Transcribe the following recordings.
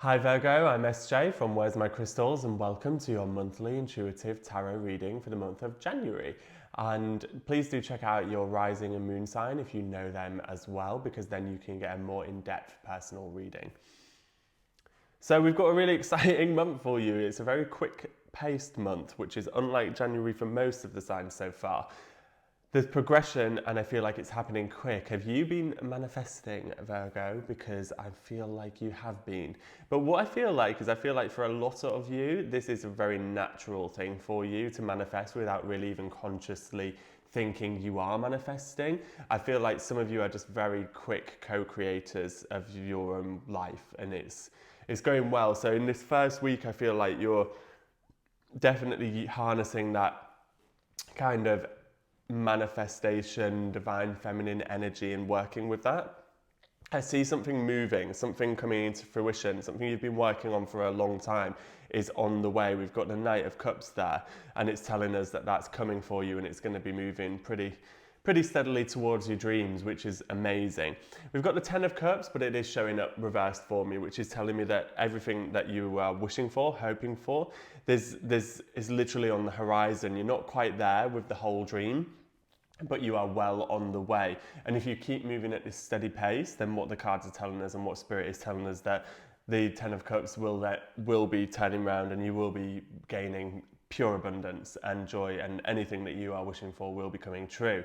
Hi Virgo, I'm SJ from Where's My Crystals and welcome to your monthly intuitive tarot reading for the month of January. And please do check out your rising and moon sign if you know them as well, because then you can get a more in-depth personal reading. So we've got a really exciting month for you. It's a very quick-paced month, which is unlike January for most of the signs so far. There's progression and I feel like it's happening quick. Have you been manifesting, Virgo? Because I feel like you have been. But what I feel like for a lot of you, this is a very natural thing for you to manifest without really even consciously thinking you are manifesting. I feel like some of you are just very quick co-creators of your own life and it's going well. So in this first week, I feel like you're definitely harnessing that kind of manifestation, divine feminine energy and working with that. I see something moving, something coming into fruition, something you've been working on for a long time is on the way. We've got the Knight of Cups there and it's telling us that that's coming for you and it's going to be moving pretty steadily towards your dreams, which is amazing. We've got the Ten of Cups, but it is showing up reversed for me, which is telling me that everything that you are wishing for, hoping for, this is literally on the horizon. You're not quite there with the whole dream, but you are well on the way. And if you keep moving at this steady pace, then what the cards are telling us and what Spirit is telling us, that the Ten of Cups will be turning around and you will be gaining pure abundance and joy, and anything that you are wishing for will be coming true.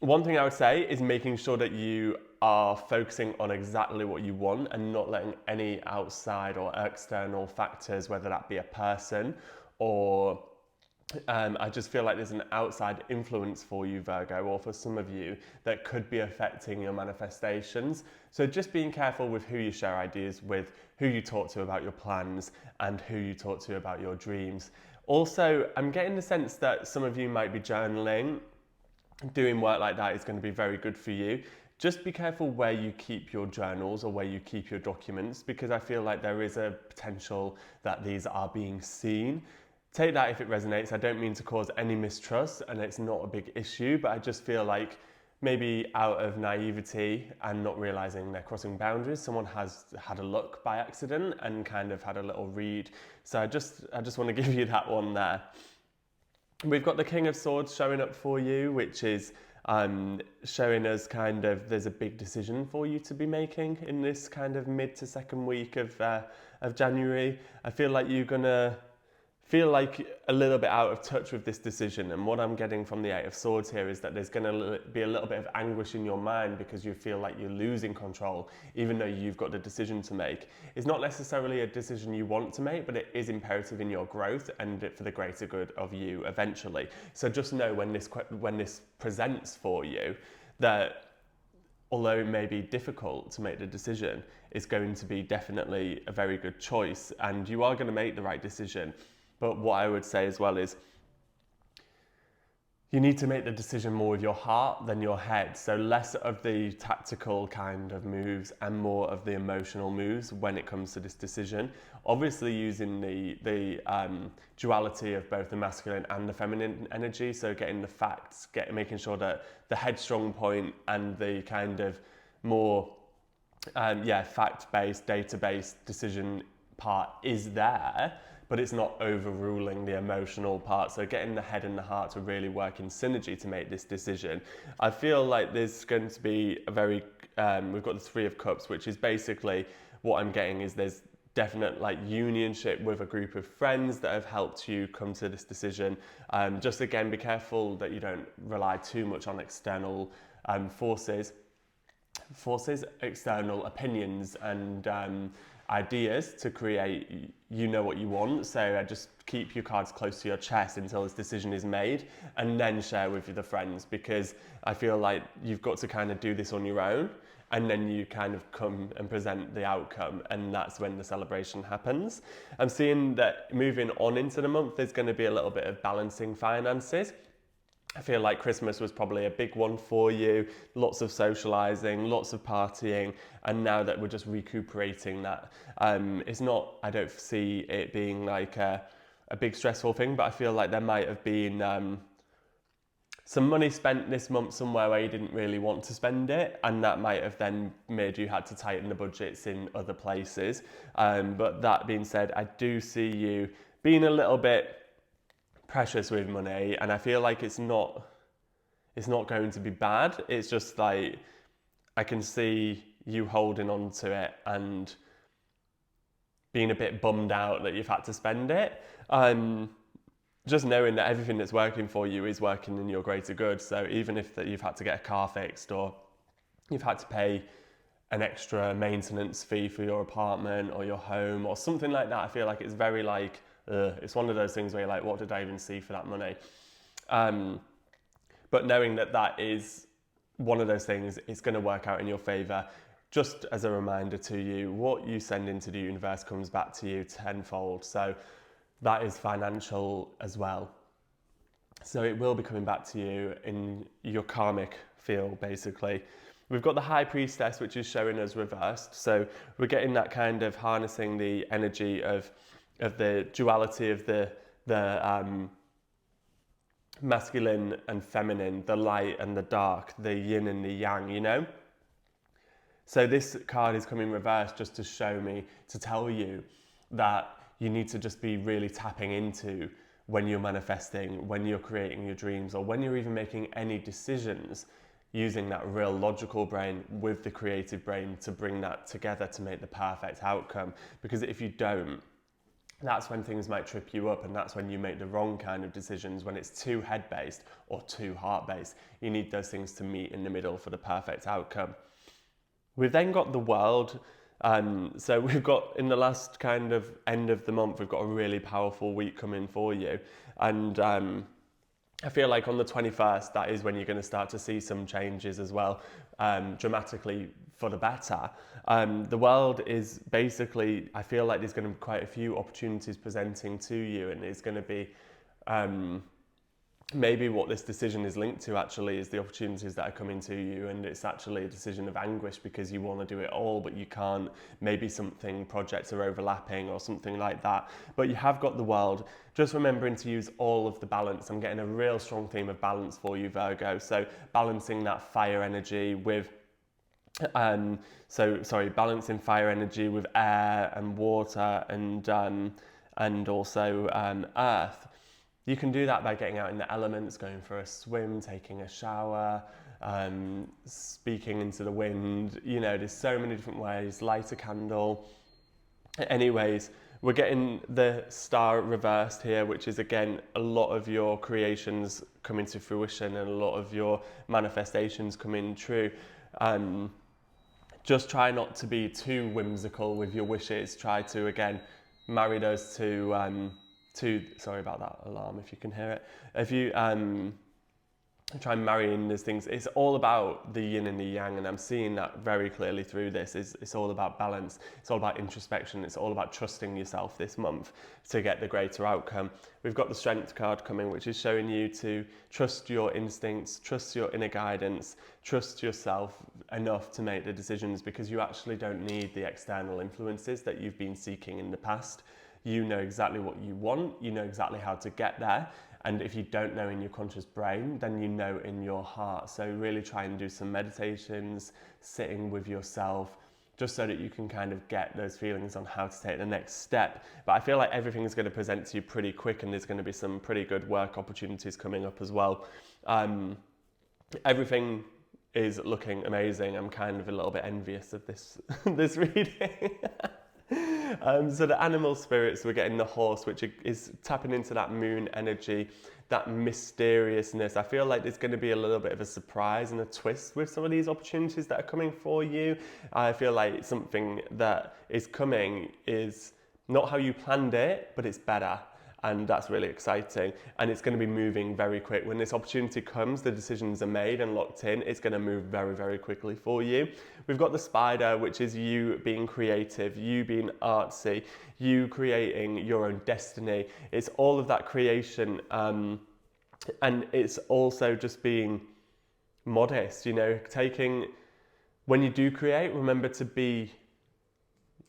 One thing I would say is making sure that you are focusing on exactly what you want and not letting any outside or external factors, whether that be a person or I just feel like there's an outside influence for you, Virgo, or for some of you that could be affecting your manifestations. So just being careful with who you share ideas with, who you talk to about your plans, and who you talk to about your dreams. Also, I'm getting the sense that some of you might be journaling. Doing work like that is going to be very good for you. Just be careful where you keep your journals or where you keep your documents, because I feel like there is a potential that these are being seen. Take that if it resonates. I don't mean to cause any mistrust and it's not a big issue, but I just feel like maybe out of naivety and not realizing they're crossing boundaries, someone has had a look by accident and kind of had a little read. So I just want to give you that one there. We've got the King of Swords showing up for you, which is showing us kind of there's a big decision for you to be making in this kind of mid to second week of January. I feel like you're gonna feel like a little bit out of touch with this decision, and what I'm getting from the Eight of Swords here is that there's going to be a little bit of anguish in your mind because you feel like you're losing control even though you've got a decision to make. It's not necessarily a decision you want to make, but it is imperative in your growth and for the greater good of you eventually. So just know when this presents for you that although it may be difficult to make the decision, it's going to be definitely a very good choice and you are going to make the right decision. But what I would say as well is you need to make the decision more with your heart than your head. So less of the tactical kind of moves and more of the emotional moves when it comes to this decision. Obviously using the duality of both the masculine and the feminine energy. So getting the facts, making sure that the headstrong point and the kind of more fact-based, data-based decision part is there, but it's not overruling the emotional part. So getting the head and the heart to really work in synergy to make this decision. I feel like there's going to be a very, we've got the Three of Cups, which is basically what I'm getting is there's definite like unionship with a group of friends that have helped you come to this decision. Just again, be careful that you don't rely too much on external forces, external opinions and ideas to create what you want. So just keep your cards close to your chest until this decision is made and then share with the friends, because I feel like you've got to kind of do this on your own and then you kind of come and present the outcome, and that's when the celebration happens. I'm seeing that moving on into the month there's going to be a little bit of balancing finances. I feel like Christmas was probably a big one for you, lots of socializing, lots of partying, and now that we're just recuperating that, it's not, I don't see it being like a big stressful thing, but I feel like there might have been some money spent this month somewhere where you didn't really want to spend it, and that might have then made you had to tighten the budgets in other places. But that being said, I do see you being a little bit precious with money, and I feel like it's not going to be bad. It's just like I can see you holding on to it and being a bit bummed out that you've had to spend it. Just knowing that everything that's working for you is working in your greater good. So even if that you've had to get a car fixed, or you've had to pay an extra maintenance fee for your apartment or your home or something like that, I feel like it's very like, it's one of those things where you're like, what did I even see for that money? But knowing that that is one of those things, it's going to work out in your favor. Just as a reminder to you, what you send into the universe comes back to you tenfold. So that is financial as well. So it will be coming back to you in your karmic field, basically. We've got the High Priestess, which is showing us reversed. So we're getting that kind of harnessing the energy of the duality of the masculine and feminine, the light and the dark, the yin and the yang, you know? So this card is coming reversed just to show me, to tell you that you need to just be really tapping into when you're manifesting, when you're creating your dreams, or when you're even making any decisions, using that real logical brain with the creative brain to bring that together to make the perfect outcome. Because if you don't, that's when things might trip you up, and that's when you make the wrong kind of decisions, when it's too head-based or too heart-based. You need those things to meet in the middle for the perfect outcome. We've then got the World. So we've got, in the last kind of end of the month, we've got a really powerful week coming for you. And I feel like on the 21st, that is when you're going to start to see some changes as well, dramatically for the better. The World is basically, I feel like there's going to be quite a few opportunities presenting to you, and it's going to be maybe what this decision is linked to actually is the opportunities that are coming to you, and it's actually a decision of anguish because you want to do it all but you can't. Maybe projects are overlapping or something like that, but you have got the World. Just remembering to use all of the balance. I'm getting a real strong theme of balance for you, Virgo. So balancing that fire energy with balancing fire energy with air and water and also earth. You can do that by getting out in the elements, going for a swim, taking a shower, speaking into the wind. You know, there's so many different ways. Light a candle. Anyways, we're getting the Star reversed here, which is again a lot of your creations coming to fruition and a lot of your manifestations coming true. Just try not to be too whimsical with your wishes. Try to, again, marry those sorry about that alarm if you can hear it. If you try and marry in these things, it's all about the yin and the yang, and I'm seeing that very clearly through this. It's all about balance, it's all about introspection, it's all about trusting yourself this month to get the greater outcome. We've got the Strength card coming, which is showing you to trust your instincts, trust your inner guidance, trust yourself enough to make the decisions, because you actually don't need the external influences that you've been seeking in the past. You know exactly what you want, you know exactly how to get there, and if you don't know in your conscious brain, then you know in your heart. So really try and do some meditations, sitting with yourself, just so that you can kind of get those feelings on how to take the next step. But I feel like everything is going to present to you pretty quick, and there's going to be some pretty good work opportunities coming up as well. Everything is looking amazing. I'm kind of a little bit envious of this this reading. So the animal spirits, we're getting the Horse, which is tapping into that moon energy, that mysteriousness. I feel like there's going to be a little bit of a surprise and a twist with some of these opportunities that are coming for you. I feel like something that is coming is not how you planned it, but it's better. And that's really exciting. And it's going to be moving very quick. When this opportunity comes, the decisions are made and locked in. It's going to move very, very quickly for you. We've got the Spider, which is you being creative, you being artsy, you creating your own destiny. It's all of that creation. And it's also just being modest, you know, when you do create, remember to be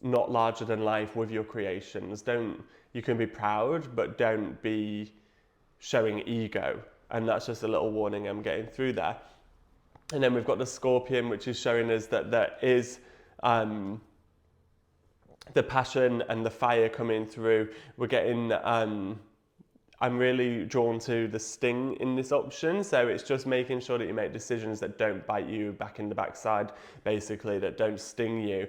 not larger than life with your creations. You can be proud, but don't be showing ego. and that's just a little warning I'm getting through there. And then we've got the Scorpion, which is showing us that there is the passion and the fire coming through. We're getting, I'm really drawn to the sting in this option. So it's just making sure that you make decisions that don't bite you back in the backside, basically, that don't sting you.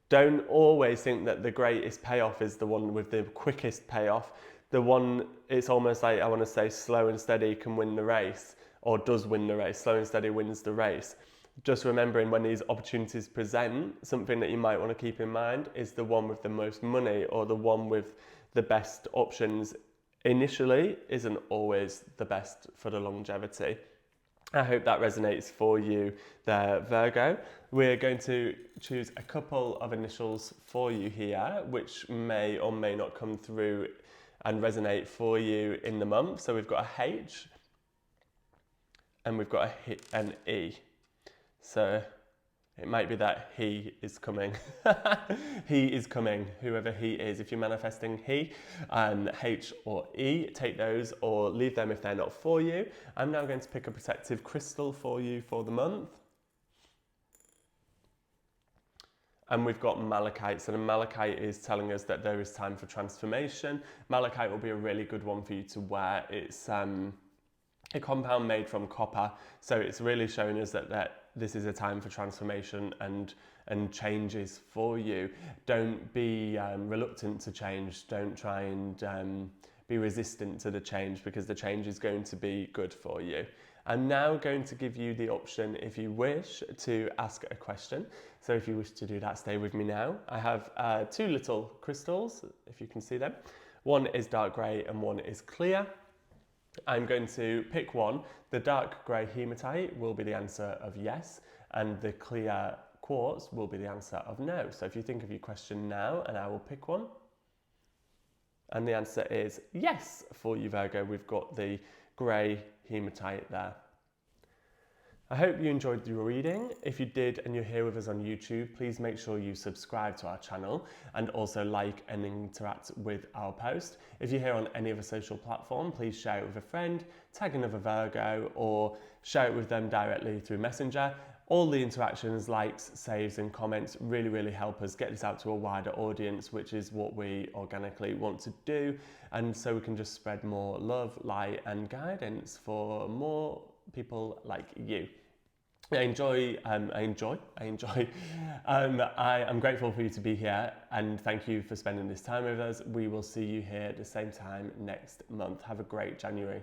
Don't always think that the greatest payoff is the one with the quickest payoff. The one, it's almost like, I want to say, slow and steady can win the race, or does win the race. Slow and steady wins the race. Just remembering when these opportunities present, something that you might want to keep in mind is the one with the most money, or the one with the best options initially isn't always the best for the longevity. I hope that resonates for you there, Virgo. We're going to choose a couple of initials for you here, which may or may not come through and resonate for you in the month. So we've got a H and we've got an E. So it might be that he is coming. He is coming, whoever he is. If you're manifesting he, H or E, take those or leave them if they're not for you. I'm now going to pick a protective crystal for you for the month. And we've got malachite. So the malachite is telling us that there is time for transformation. Malachite will be a really good one for you to wear. It's a compound made from copper. So it's really showing us that this is a time for transformation and changes for you. Don't be reluctant to change. Don't try and be resistant to the change, because the change is going to be good for you. I'm now going to give you the option, if you wish, to ask a question. So if you wish to do that, stay with me now. I have two little crystals, if you can see them. One is dark grey and one is clear. I'm going to pick one. The dark grey hematite will be the answer of yes, and the clear quartz will be the answer of no. So if you think of your question now, and I will pick one. And the answer is yes for you, Virgo. We've got the grey hematite there. I hope you enjoyed your reading. If you did and you're here with us on YouTube, please make sure you subscribe to our channel and also like and interact with our post. If you're here on any other social platform, please share it with a friend, tag another Virgo, or share it with them directly through Messenger. All the interactions, likes, saves and comments really help us get this out to a wider audience, which is what we organically want to do. And so we can just spread more love, light and guidance for more people like you. I am grateful for you to be here, and thank you for spending this time with us. We will see you here at the same time next month. Have a great January.